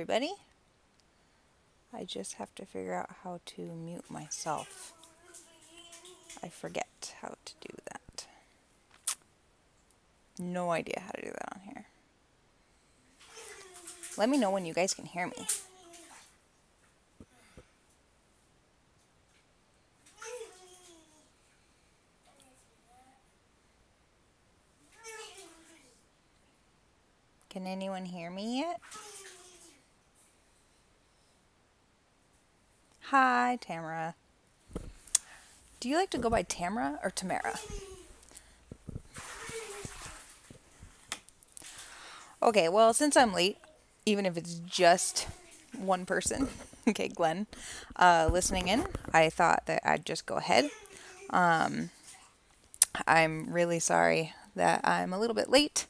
everybody. I just have to figure out how to mute myself. I forget how to do that. No idea how to do that on here. Let me know when you guys can hear me. Can anyone hear me yet? Hi, Tamara. Do you like to go by Tamara or Tamara? Okay, well, since I'm late, even if it's just one person, okay, Glenn, listening in, I thought that I'd just go ahead. I'm really sorry that I'm a little bit late,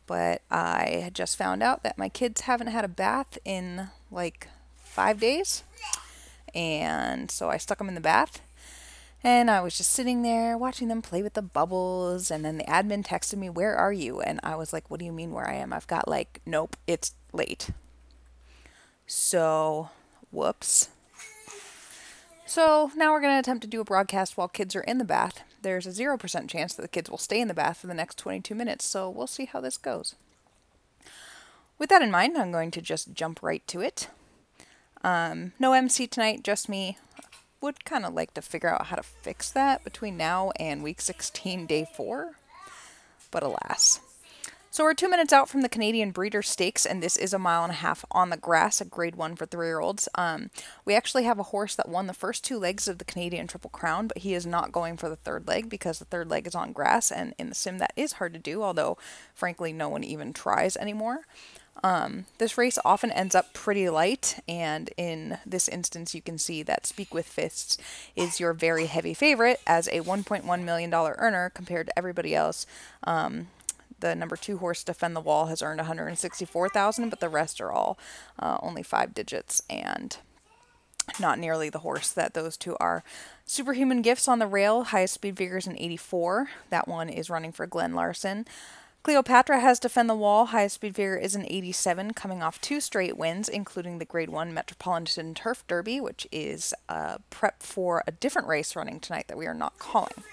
but I had just found out that my kids haven't had a bath in like 5 days. And so I stuck them in the bath. And I was just sitting there watching them play with the bubbles. And then the admin texted me, "Where are you?" And I was like, "What do you mean where I am? I've got like, nope, it's late." So, whoops. So now we're going to attempt to do a broadcast while kids are in the bath. There's a 0% chance that the kids will stay in the bath for the next 22 minutes. So we'll see how this goes. With that in mind, I'm going to just jump right to it. No MC tonight, just me. Would kind of like to figure out how to fix that between now and week 16, day 4. But alas. So we're 2 minutes out from the Canadian Breeder Stakes, and this is a 1.5 miles on the grass, a grade 1 for 3-year-olds. We actually have a horse that won the first 2 legs of the Canadian Triple Crown, but he is not going for the 3rd leg because the 3rd leg is on grass, and in the sim that is hard to do, although frankly no one even tries anymore. This race often ends up pretty light, and in this instance you can see that Speak with Fists is your very heavy favorite as a $1.1 million earner compared to everybody else. The number 2 horse, Defend the Wall, has earned $164,000, but the rest are all only 5 digits and not nearly the horse that those two are. Superhuman Gifts on the rail, highest speed figure is an 84. That one is running for Glenn Larson. Cleopatra has Defend the Wall, highest speed figure is an 87, coming off 2 straight wins, including the Grade 1 Metropolitan Turf Derby, which is prep for a different race running tonight that we are not calling.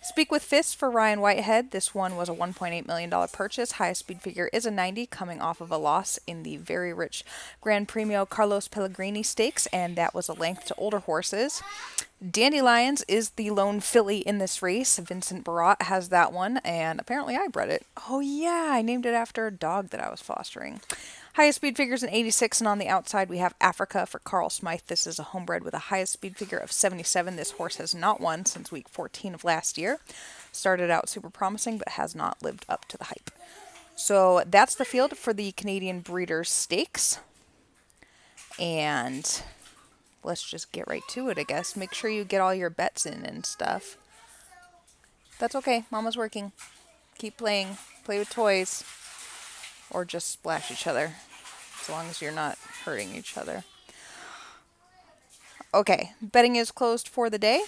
Speak with Fists for Ryan Whitehead. This one was a $1.8 million purchase. Highest speed figure is a 90, coming off of a loss in the very rich Gran Premio Carlos Pellegrini Stakes, and that was a length to older horses. Dandelions is the lone filly in this race. Vincent Barat has that one, and apparently I bred it. Oh yeah, I named it after a dog that I was fostering. Highest speed figure is an 86, and on the outside we have Africa for Carl Smythe. This is a homebred with a highest speed figure of 77. This horse has not won since week 14 of last year. Started out super promising, but has not lived up to the hype. So that's the field for the Canadian Breeders' Stakes. And let's just get right to it, I guess. Make sure you get all your bets in and stuff. That's okay. Mama's working. Keep playing. Play with toys. Or just splash each other, as long as you're not hurting each other. Okay, betting is closed for the day.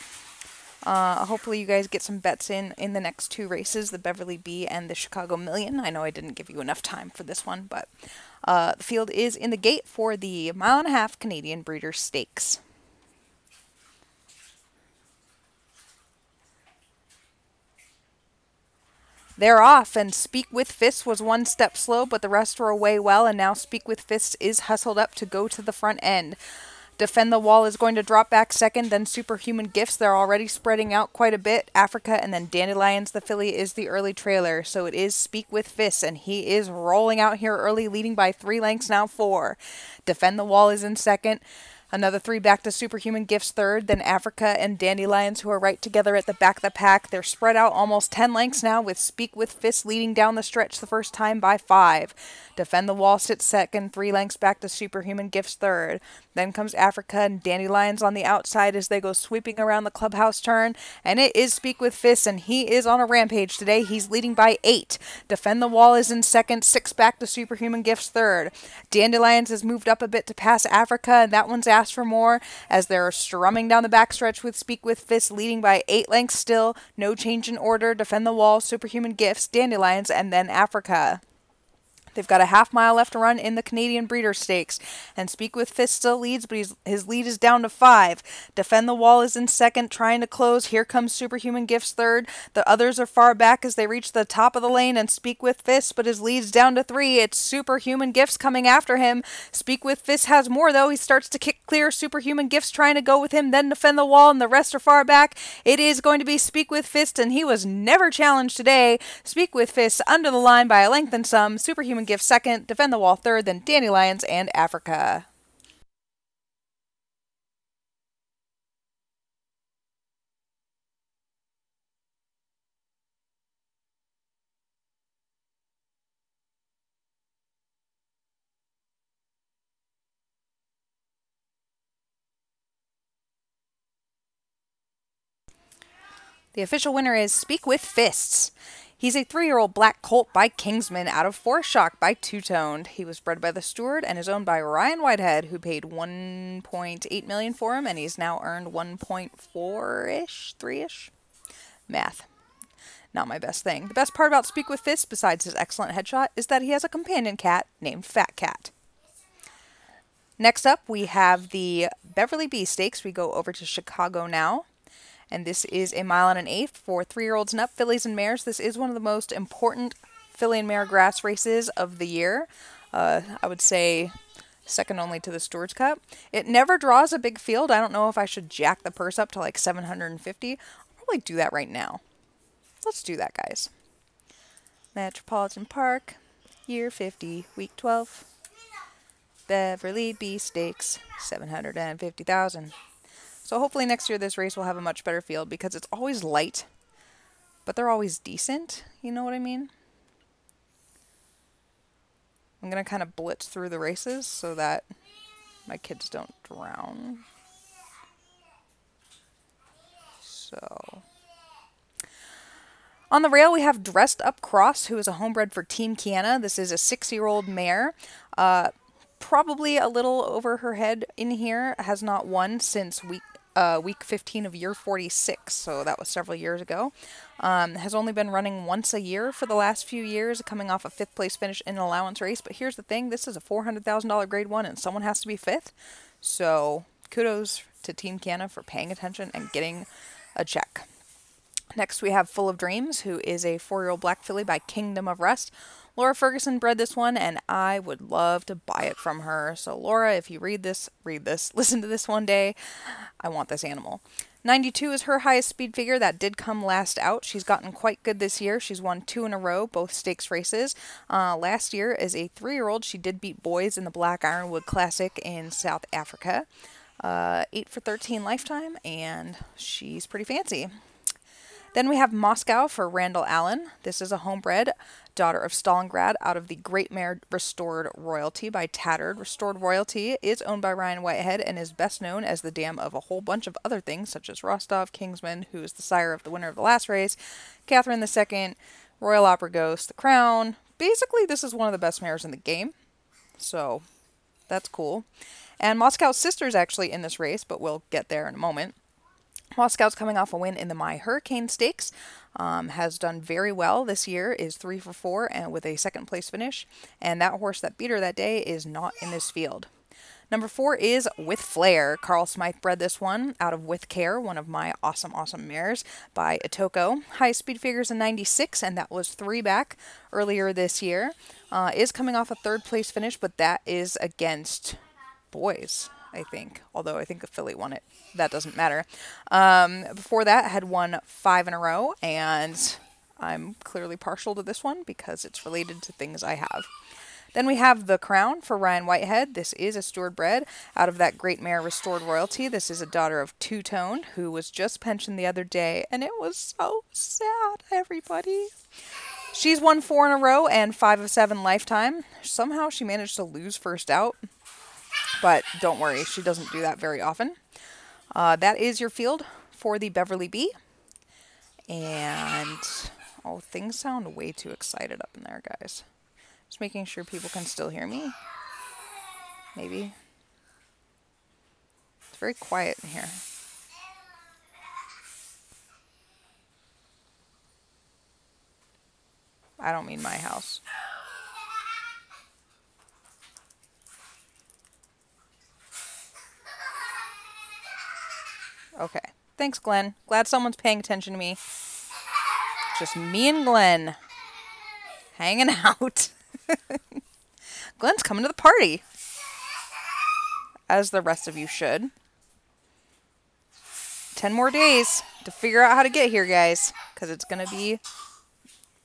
Hopefully you guys get some bets in the next 2 races, the Beverly Bee and the Chicago Million. I know I didn't give you enough time for this one, but the field is in the gate for the 1.5 mile Canadian Breeders' Stakes. They're off, and Speak with Fists was 1 step slow, but the rest were away well, and now Speak with Fists is hustled up to go to the front end. Defend the Wall is going to drop back second, then Superhuman Gifts. They're already spreading out quite a bit. Africa, and then Dandelions, the filly, is the early trailer. So it is Speak with Fists, and he is rolling out here early, leading by 3 lengths, now 4. Defend the Wall is in second. Another 3 back to Superhuman Gifts third, then Africa and Dandelions, who are right together at the back of the pack. They're spread out almost 10 lengths now, with Speak with Fists leading down the stretch the first time by 5. Defend the Wall sits second, 3 lengths back to Superhuman Gifts third. Then comes Africa and Dandelions on the outside as they go sweeping around the clubhouse turn. And it is Speak with Fists, and he is on a rampage today. He's leading by 8. Defend the Wall is in second, 6 back to Superhuman Gifts third. Dandelions has moved up a bit to pass Africa, and that one's asked for more as they're strumming down the backstretch with Speak with Fists leading by 8 lengths still. No change in order. Defend the Wall, Superhuman Gifts, Dandelions, and then Africa. They've got a half-mile left to run in the Canadian Breeder Stakes. And Speak with Fist still leads, but his lead is down to 5. Defend the Wall is in second, trying to close. Here comes Superhuman Gifts third. The others are far back as they reach the top of the lane and Speak with Fist, but his lead's down to 3. It's Superhuman Gifts coming after him. Speak with Fist has more, though. He starts to kick clear. Superhuman Gifts trying to go with him, then Defend the Wall, and the rest are far back. It is going to be Speak with Fist, and he was never challenged today. Speak with Fist under the line by a length and some. Superhuman Gift second, Defend the Wall third, then Dandelions and Africa. The official winner is Speak with Fists. He's a 3-year-old black colt by Kingsman out of Forest Shock by Two-Toned. He was bred by the steward and is owned by Ryan Whitehead, who paid $1.8 million for him, and he's now earned 1.4-ish, 3-ish. Math. Not my best thing. The best part about Speak with Fists, besides his excellent headshot, is that he has a companion cat named Fat Cat. Next up, we have the Beverly B Stakes. We go over to Chicago now. And this is a 1.125 for 3-year-olds and up, fillies and mares. This is one of the most important filly and mare grass races of the year. I would say second only to the Stewards Cup. It never draws a big field. I don't know if I should jack the purse up to like 750. I'll probably do that right now. Let's do that, guys. Metropolitan Park, year 50, week 12. Beverly B Stakes, 750,000. So hopefully next year this race will have a much better field because it's always light, but they're always decent. You know what I mean? I'm going to kind of blitz through the races so that my kids don't drown. So on the rail we have Dressed Up Cross, who is a homebred for Team Kiana. This is a 6-year-old mare. Probably a little over her head in here. Has not won since week 15 of year 46, so that was several years ago. Has only been running once a year for the last few years, coming off a 5th place finish in an allowance race. But here's the thing, this is a $400,000 grade 1 and someone has to be 5th. So kudos to Team Kiana for paying attention and getting a check. Next we have Full of Dreams, who is a 4-year-old black filly by Kingdom of Rest. Laura Ferguson bred this one, and I would love to buy it from her. So Laura, if you read this, listen to this one day. I want this animal. 92 is her highest speed figure. That did come last out. She's gotten quite good this year. She's won 2 in a row, both stakes races. Last year, as a 3-year-old, she did beat Boys in the Black Ironwood Classic in South Africa. 8 for 13 lifetime, and she's pretty fancy. Then we have Moscow for Randall Allen. This is a homebred, daughter of Stalingrad, out of the Great Mare Restored Royalty by Tattered. Restored Royalty is owned by Ryan Whitehead and is best known as the dam of a whole bunch of other things, such as Rostov, Kingsman, who is the sire of the winner of the last race, Catherine II, Royal Opera Ghost, The Crown. Basically, this is one of the best mares in the game, so that's cool. And Moscow's sister is actually in this race, but we'll get there in a moment. Moscow's coming off a win in the My Hurricane Stakes, has done very well this year, is 3 for 4 and with a 2nd place finish, and that horse that beat her that day is not in this field. Number 4 is With Flair. Carl Smythe bred this one out of With Care, one of my awesome mares by Atoko. Highest speed figures in 96, and that was 3 back earlier this year. Is coming off a 3rd place finish, but that is against Boys, I think, although I think the filly won it. That doesn't matter. Before that, had won 5 in a row, and I'm clearly partial to this one because it's related to things I have. Then we have The Crown for Ryan Whitehead. This is a steward bred out of that Great Mare Restored Royalty. This is a daughter of Two-Toned, who was just pensioned the other day, and it was so sad, everybody. She's won 4 in a row and 5 of 7 lifetime. Somehow she managed to lose first out, but don't worry, she doesn't do that very often. That is your field for the Beverly B. And, oh, things sound way too excited up in there, guys. Just making sure people can still hear me. Maybe. It's very quiet in here. I don't mean my house. Okay. Thanks, Glenn. Glad someone's paying attention to me. Just me and Glenn hanging out. Glenn's coming to the party, as the rest of you should. 10 more days to figure out how to get here, guys, because it's going to be,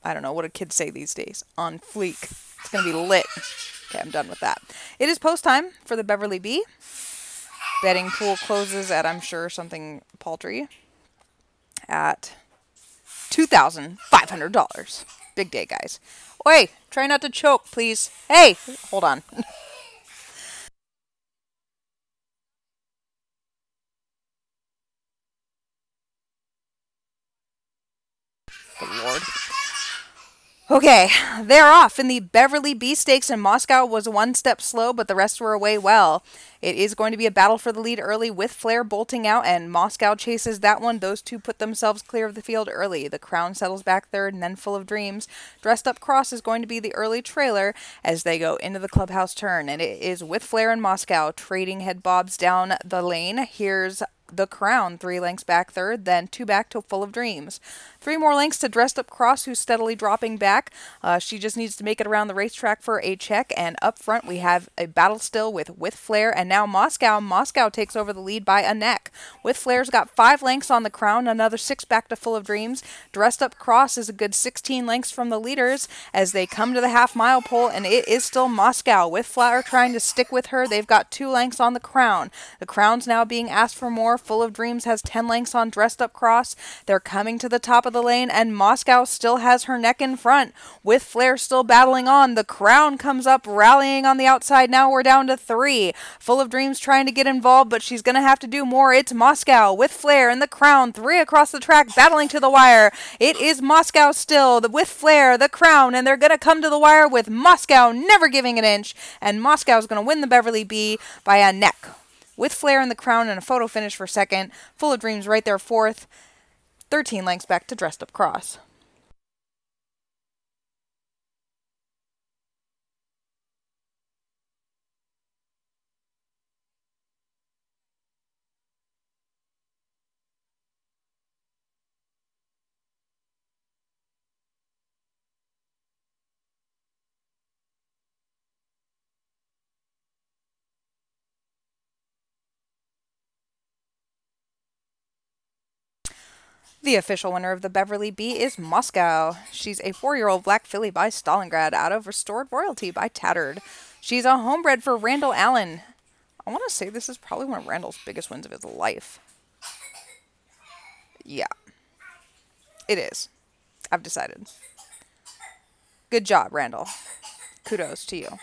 I don't know, what do kids say these days? On fleek. It's going to be lit. Okay, I'm done with that. It is post time for the Beverly Bee. Betting pool closes at, I'm sure, something paltry at $2,500. Big day, guys. Oi, try not to choke, please. Hey, hold on. Good Lord. Okay, they're off. In the Beverly Bee Stakes in Moscow was one step slow, but the rest were away well. It is going to be a battle for the lead early with Flair bolting out, and Moscow chases that one. Those two put themselves clear of the field early. The Crown settles back third, and then Full of Dreams. Dressed Up Cross is going to be the early trailer as they go into the clubhouse turn, and it is with Flair and Moscow trading head bobs down the lane. Here's the Crown, 3 lengths back third, then 2 back to Full of Dreams. 3 more lengths to Dressed Up Cross, who's steadily dropping back. She just needs to make it around the racetrack for a check, and up front we have a battle still with Flair, and now Moscow. Moscow takes over the lead by a neck. With Flair's got 5 lengths on the Crown, another 6 back to Full of Dreams. Dressed Up Cross is a good 16 lengths from the leaders as they come to the half-mile pole, and it is still Moscow. With Flair trying to stick with her, they've got 2 lengths on the Crown. The Crown's now being asked for more. Full of Dreams has 10 lengths on Dressed Up Cross. They're coming to the top of the lane, and Moscow still has her neck in front. With Flair still battling on, the Crown comes up rallying on the outside. Now we're down to 3. Full of Dreams trying to get involved, but she's going to have to do more. It's Moscow with Flair and the Crown. 3 across the track battling to the wire. It is Moscow still with Flair, the Crown, and they're going to come to the wire with Moscow never giving an inch, and Moscow's going to win the Beverly Bee by a neck. With Flair and the Crown and a photo finish for second. Full of Dreams right there fourth. 13 lengths back to Dressed Up Cross. The official winner of the Beverly Bee is Moscow. She's a 4-year-old black filly by Stalingrad out of Restored Royalty by Tattered. She's a homebred for Randall Allen. I want to say this is probably one of Randall's biggest wins of his life. Yeah, it is. I've decided. Good job, Randall. Kudos to you.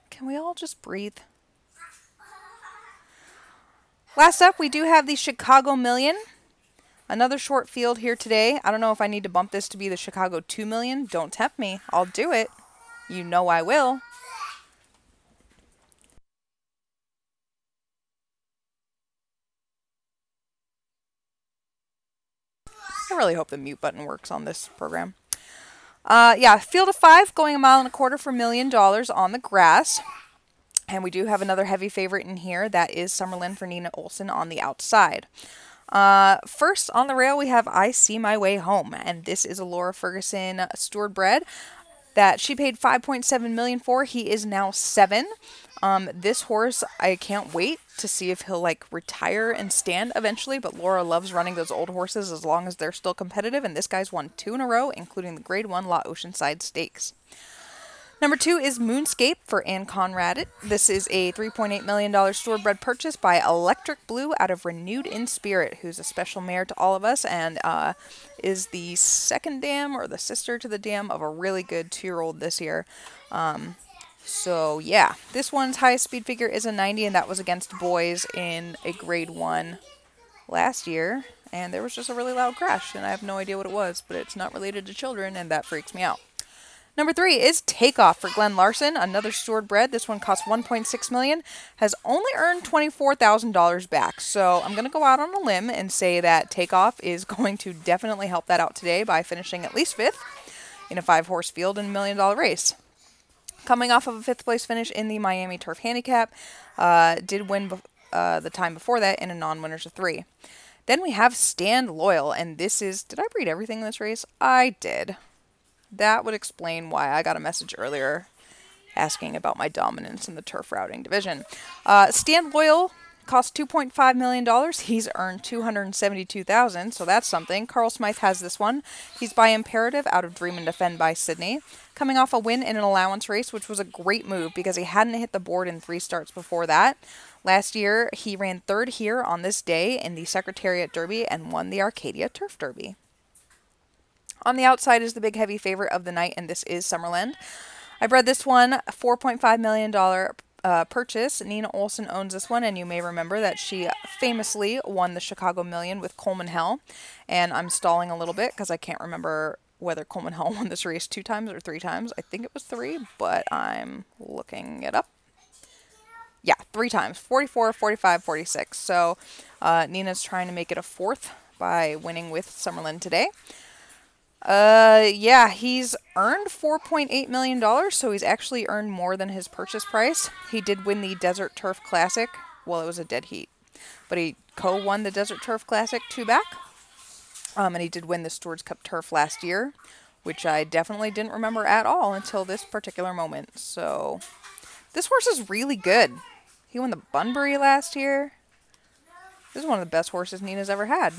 Can we all just breathe? Last up, we do have the Chicago Million. Another short field here today. I don't know if I need to bump this to be the Chicago 2 million. Don't tempt me. I'll do it. You know I will. I really hope the mute button works on this program. Yeah, field of 5 going 1.25 miles for $1 million on the grass. And we do have another heavy favorite in here. That is Summerlin for Nina Olson on the outside. First on the rail, we have I See My Way Home, and this is a Laura Ferguson steward bred that she paid $5.7 million for. He is now 7. This horse, I can't wait to see if he'll like retire and stand eventually, but Laura loves running those old horses as long as they're still competitive, and this guy's won 2 in a row, including the Grade 1 La Oceanside Stakes. Number 2 is Moonscape for Ann Conrad. This is a $3.8 million stewardbred purchase by Electric Blue out of Renewed in Spirit, who's a special mare to all of us and is the second dam or the sister to the dam of a really good 2-year-old this year. So yeah, this one's highest speed figure is a 90, and that was against boys in a Grade 1 last year. And there was just a really loud crash, and I have no idea what it was, but it's not related to children, and that freaks me out. Number 3 is Takeoff for Glenn Larson, another steward bred. This one cost $1.6 million, has only earned $24,000 back. So I'm going to go out on a limb and say that Takeoff is going to definitely help that out today by finishing at least 5th in a 5-horse field in a $1 million race. Coming off of a 5th place finish in the Miami Turf Handicap, did win the time before that in a non-winners of 3. Then we have Stand Loyal, and this is, did I breed everything in this race? I did. That would explain why I got a message earlier asking about my dominance in the turf routing division. Stand Loyal cost $2.5 million. He's earned $272,000, so that's something. Carl Smythe has this one. He's by Imperative out of Dream and Defend by Sydney. Coming off a win in an allowance race, which was a great move because he hadn't hit the board in 3 starts before that. Last year, he ran 3rd here on this day in the Secretariat Derby and won the Arcadia Turf Derby. On the outside is the big heavy favorite of the night, and this is Summerland. I bred this one, $4.5 million purchase. Nina Olson owns this one, and you may remember that she famously won the Chicago Million with Coleman Hell. And I'm stalling a little bit because I can't remember whether Coleman Hell won this race 2 times or 3 times. I think it was 3, but I'm looking it up. Yeah, 3 times, 44, 45, 46. So Nina's trying to make it a 4th by winning with Summerland today. Yeah, he's earned $4.8 million, so he's actually earned more than his purchase price. He did win the Desert Turf Classic. Well, it was a dead heat, but he co-won the Desert Turf Classic 2 back. And he did win the Stewards Cup Turf last year, which I definitely didn't remember at all until this particular moment. So this horse is really good. He won the Bunbury last year. This is one of the best horses Nina's ever had.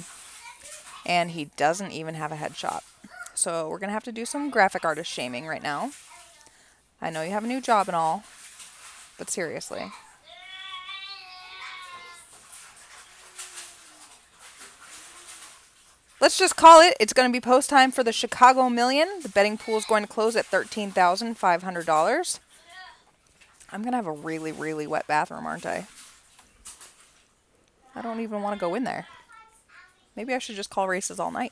And he doesn't even have a headshot. So we're going to have to do some graphic artist shaming right now. I know you have a new job and all, but seriously. Let's just call it. It's going to be post time for the Chicago Million. The betting pool is going to close at $13,500. I'm going to have a really, really wet bathroom, aren't I? I don't even want to go in there. Maybe I should just call races all night.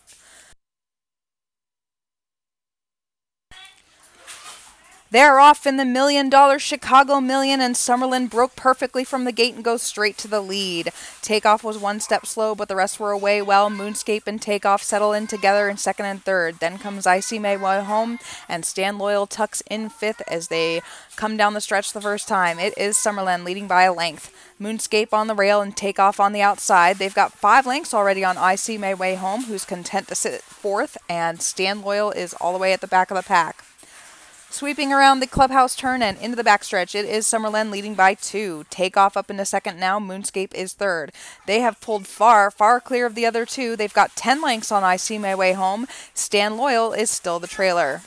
They're off in the $1 million Chicago Million, and Summerland broke perfectly from the gate and goes straight to the lead. Takeoff was 1 step slow, but the rest were away well. Moonscape and Takeoff settle in together in 2nd and 3rd. Then comes I See My Way Home, and Stand Loyal tucks in 5th as they come down the stretch the first time. It is Summerland leading by a length. Moonscape on the rail and Takeoff on the outside. They've got 5 lengths already on I See My Way Home, who's content to sit 4th, and Stand Loyal is all the way at the back of the pack. Sweeping around the clubhouse turn and into the backstretch, it is Summerland leading by 2. Takeoff up into 2nd now. Moonscape is 3rd. They have pulled far, far clear of the other 2. They've got 10 lengths on I See My Way Home. Stand Loyal is still the trailer.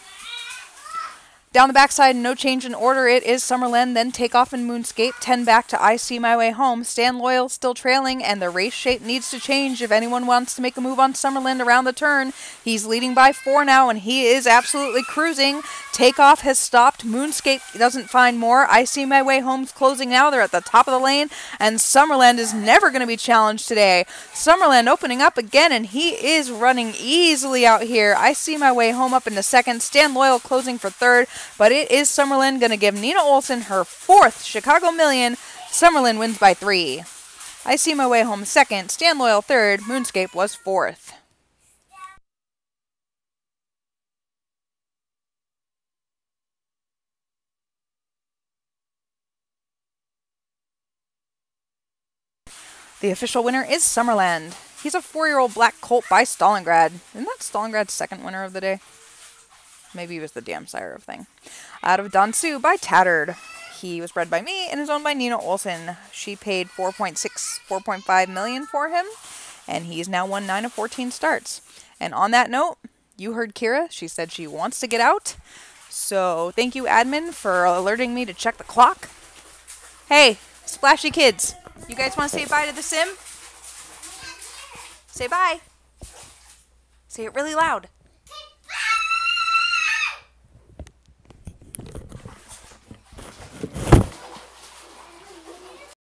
Down the backside, no change in order. It is Summerland, then Takeoff and Moonscape. 10 back to I See My Way Home. Stand Loyal still trailing, and the race shape needs to change if anyone wants to make a move on Summerland around the turn. He's leading by 4 now, and he is absolutely cruising. Takeoff has stopped. Moonscape doesn't find more. I See My Way Home's closing now. They're at the top of the lane, and Summerland is never going to be challenged today. Summerland opening up again, and he is running easily out here. I See My Way Home up into 2nd. Stand Loyal closing for 3rd. But it is Summerland going to give Nina Olson her 4th Chicago Million. Summerland wins by 3. I See My Way Home 2nd. Stand Loyal 3rd. Moonscape was 4th. The official winner is Summerland. He's a 4-year-old black colt by Stalingrad. Isn't that Stalingrad's 2nd winner of the day? Maybe he was the damn sire of thing. Out of Dansu by Tattered. He was bred by me and is owned by Nina Olson. She paid $4.5 million for him, and he's now won 9 of 14 starts. And on that note, you heard Kira. She said she wants to get out. So thank you, admin, for alerting me to check the clock. Hey, splashy kids, you guys want to say bye to the sim? Say bye. Say it really loud.